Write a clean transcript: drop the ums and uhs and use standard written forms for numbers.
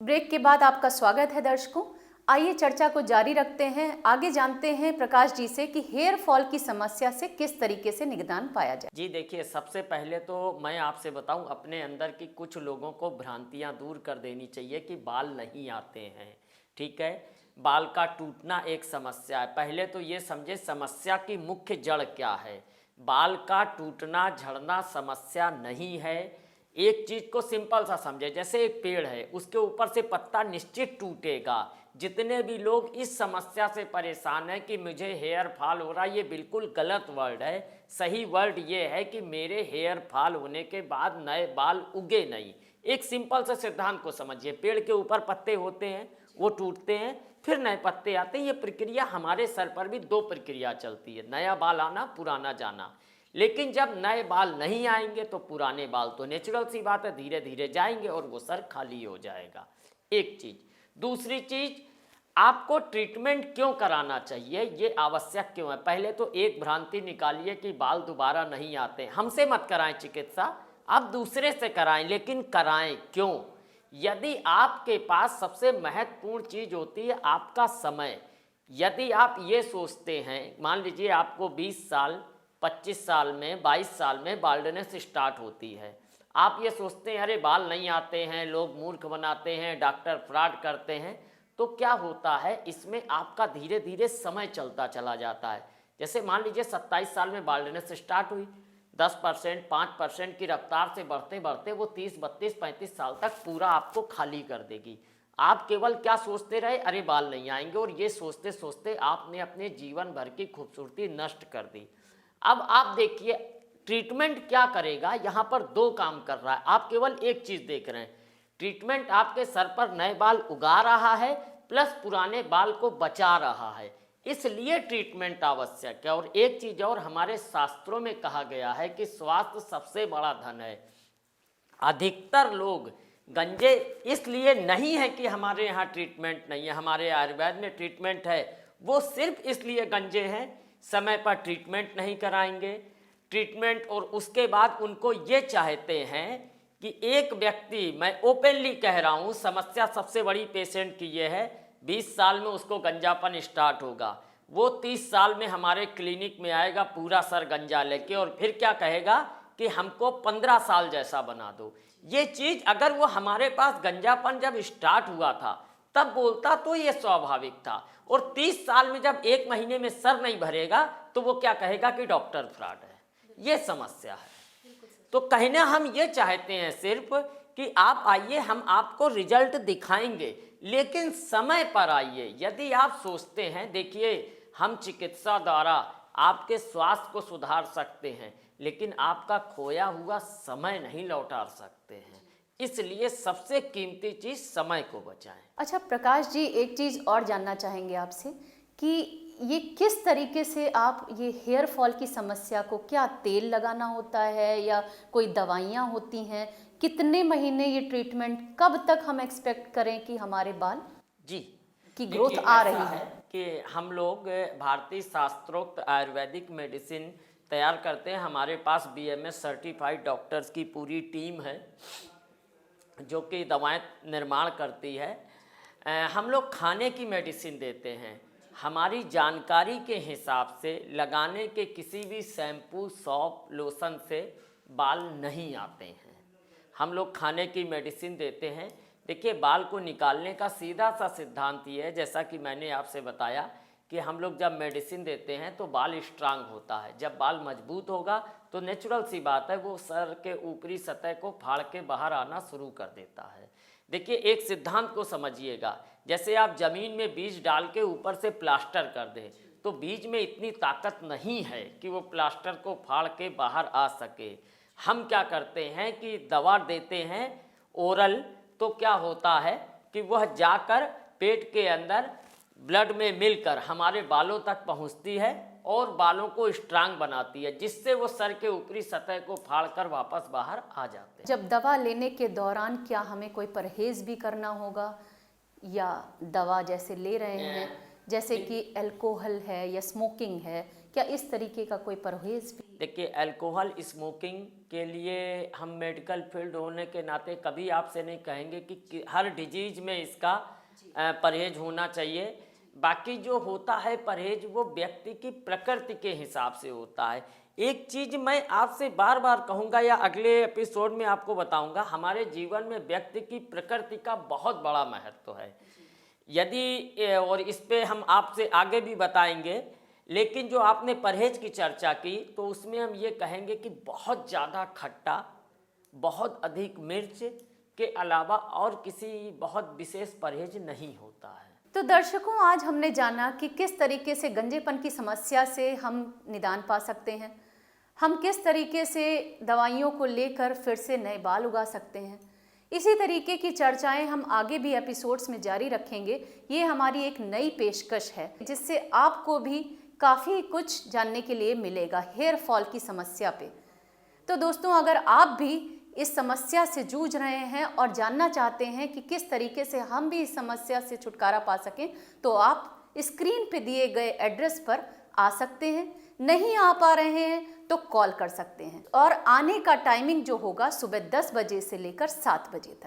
Break के बाद आपका स्वागत है दर्शकों। आइए चर्चा को जारी रखते हैं। आगे जानते हैं प्रकाश जी से कि हेयर फॉल की समस्या से किस तरीके से निदान पाया जाए। जी देखिए, सबसे पहले तो मैं आपसे बताऊं, अपने अंदर की कुछ लोगों को भ्रांतियां दूर कर देनी चाहिए कि बाल नहीं आते हैं। ठीक है, बाल का टूटना एक समस्या है। पहले तो ये समझे समस्या की मुख्य जड़ क्या है। बाल का टूटना झड़ना समस्या नहीं है। एक चीज को सिंपल सा समझे, जैसे एक पेड़ है, उसके ऊपर से पत्ता निश्चित टूटेगा। जितने भी लोग इस समस्या से परेशान हैं कि मुझे हेयर फॉल हो रहा है, ये बिल्कुल गलत वर्ड है। सही वर्ड ये है कि मेरे हेयर फॉल होने के बाद नए बाल उगे नहीं। एक सिंपल सा सिद्धांत को समझिए, पेड़ के ऊपर पत्ते होते हैं, वो टूटते हैं, फिर नए पत्ते आते हैं। ये प्रक्रिया हमारे सर पर भी दो प्रक्रिया चलती है, नया बाल आना, पुराना जाना। लेकिन जब नए बाल नहीं आएंगे तो पुराने बाल तो नेचुरल सी बात है, धीरे धीरे जाएंगे और वो सर खाली हो जाएगा। एक चीज। दूसरी चीज, आपको ट्रीटमेंट क्यों कराना चाहिए, ये आवश्यक क्यों है। पहले तो एक भ्रांति निकालिए कि बाल दोबारा नहीं आते। हमसे मत कराएं चिकित्सा, आप दूसरे से कराएं, लेकिन कराएं क्यों। यदि आपके पास सबसे महत्वपूर्ण चीज होती है आपका समय। यदि आप ये सोचते हैं, मान लीजिए आपको 20 साल 25 साल में 22 साल में बाल्डनेस स्टार्ट होती है, आप ये सोचते हैं अरे बाल नहीं आते हैं, लोग मूर्ख बनाते हैं, डॉक्टर फ्रॉड करते हैं, तो क्या होता है इसमें आपका धीरे धीरे समय चलता चला जाता है। जैसे मान लीजिए 27 साल में बाल्डनेस स्टार्ट हुई, 10% 5% की रफ्तार से बढ़ते बढ़ते वो 30 32 35 साल तक पूरा आपको खाली कर देगी। आप केवल क्या सोचते रहे, अरे बाल नहीं आएंगे, और ये सोचते सोचते आपने अपने जीवन भर की खूबसूरती नष्ट कर दी। अब आप देखिए ट्रीटमेंट क्या करेगा, यहाँ पर दो काम कर रहा है। आप केवल एक चीज देख रहे हैं, ट्रीटमेंट आपके सर पर नए बाल उगा रहा है प्लस पुराने बाल को बचा रहा है, इसलिए ट्रीटमेंट आवश्यक है। और एक चीज और, हमारे शास्त्रों में कहा गया है कि स्वास्थ्य सबसे बड़ा धन है। अधिकतर लोग गंजे इसलिए नहीं है कि हमारे यहाँ ट्रीटमेंट नहीं है, हमारे आयुर्वेद में ट्रीटमेंट है, वो सिर्फ इसलिए गंजे हैं समय पर ट्रीटमेंट नहीं कराएंगे। ट्रीटमेंट और उसके बाद उनको ये चाहते हैं कि एक व्यक्ति, मैं ओपनली कह रहा हूँ, समस्या सबसे बड़ी पेशेंट की ये है, 20 साल में उसको गंजापन स्टार्ट होगा, वो 30 साल में हमारे क्लिनिक में आएगा पूरा सर गंजा लेके, और फिर क्या कहेगा कि हमको 15 साल जैसा बना दो। ये चीज़ अगर वो हमारे पास गंजापन जब स्टार्ट हुआ था तब बोलता तो ये स्वाभाविक था, और 30 साल में जब 1 महीने में सर नहीं भरेगा तो वो क्या कहेगा कि डॉक्टर फ्रॉड है। ये समस्या है। तो कहना हम ये चाहते हैं सिर्फ कि आप आइए, हम आपको रिजल्ट दिखाएंगे, लेकिन समय पर आइए। यदि आप सोचते हैं, देखिए हम चिकित्सा द्वारा आपके स्वास्थ्य को सुधार सकते हैं, लेकिन आपका खोया हुआ समय नहीं लौटा सकते हैं। इसलिए सबसे कीमती चीज समय को बचाएं। अच्छा प्रकाश जी, एक चीज़ और जानना चाहेंगे आपसे कि ये किस तरीके से आप ये हेयर फॉल की समस्या को, क्या तेल लगाना होता है या कोई दवाइयाँ होती हैं, कितने महीने ये ट्रीटमेंट, कब तक हम एक्सपेक्ट करें कि हमारे बाल जी की ग्रोथ आ रही है है। कि हम लोग भारतीय शास्त्रोक्त आयुर्वेदिक मेडिसिन तैयार करते हैं। हमारे पास बीएमएस सर्टिफाइड डॉक्टर्स की पूरी टीम है जो कि दवाएं निर्माण करती है। हम लोग खाने की मेडिसिन देते हैं। हमारी जानकारी के हिसाब से लगाने के किसी भी शैम्पू, सॉप, लोशन से बाल नहीं आते हैं। हम लोग खाने की मेडिसिन देते हैं। देखिए, बाल को निकालने का सीधा सा सिद्धांत ये है, जैसा कि मैंने आपसे बताया कि हम लोग जब मेडिसिन देते हैं तो बाल स्ट्रांग होता है। जब बाल मजबूत होगा तो नेचुरल सी बात है वो सर के ऊपरी सतह को फाड़ के बाहर आना शुरू कर देता है। देखिए, एक सिद्धांत को समझिएगा, जैसे आप ज़मीन में बीज डाल के ऊपर से प्लास्टर कर दें तो बीज में इतनी ताकत नहीं है कि वो प्लास्टर को फाड़ के बाहर आ सके। हम क्या करते हैं कि दवा देते हैं ओरल, तो क्या होता है कि वह जाकर पेट के अंदर ब्लड में मिलकर हमारे बालों तक पहुंचती है और बालों को स्ट्रांग बनाती है, जिससे वो सर के ऊपरी सतह को फाड़कर वापस बाहर आ जाते हैं। जब दवा लेने के दौरान क्या हमें कोई परहेज भी करना होगा, या दवा जैसे ले रहे हैं जैसे कि अल्कोहल है या स्मोकिंग है, क्या इस तरीके का कोई परहेज भी? देखिए, अल्कोहल, स्मोकिंग के लिए हम मेडिकल फील्ड होने के नाते कभी आपसे नहीं कहेंगे कि हर डिजीज में इसका परहेज होना चाहिए। बाकी जो होता है परहेज वो व्यक्ति की प्रकृति के हिसाब से होता है। एक चीज़ मैं आपसे बार बार कहूँगा या अगले एपिसोड में आपको बताऊँगा, हमारे जीवन में व्यक्ति की प्रकृति का बहुत बड़ा महत्व है। यदि और इस पे हम आपसे आगे भी बताएंगे, लेकिन जो आपने परहेज की चर्चा की तो उसमें हम ये कहेंगे कि बहुत ज़्यादा खट्टा, बहुत अधिक मिर्च के अलावा और किसी बहुत विशेष परहेज नहीं होता है। तो दर्शकों, आज हमने जाना कि किस तरीके से गंजेपन की समस्या से हम निदान पा सकते हैं, हम किस तरीके से दवाइयों को लेकर फिर से नए बाल उगा सकते हैं। इसी तरीके की चर्चाएं हम आगे भी एपिसोड्स में जारी रखेंगे। ये हमारी एक नई पेशकश है जिससे आपको भी काफ़ी कुछ जानने के लिए मिलेगा हेयर फॉल की समस्या पे। तो दोस्तों, अगर आप भी इस समस्या से जूझ रहे हैं और जानना चाहते हैं कि किस तरीके से हम भी इस समस्या से छुटकारा पा सकें, तो आप स्क्रीन पे दिए गए एड्रेस पर आ सकते हैं। नहीं आ पा रहे हैं तो कॉल कर सकते हैं, और आने का टाइमिंग जो होगा सुबह 10 बजे से लेकर 7 बजे तक।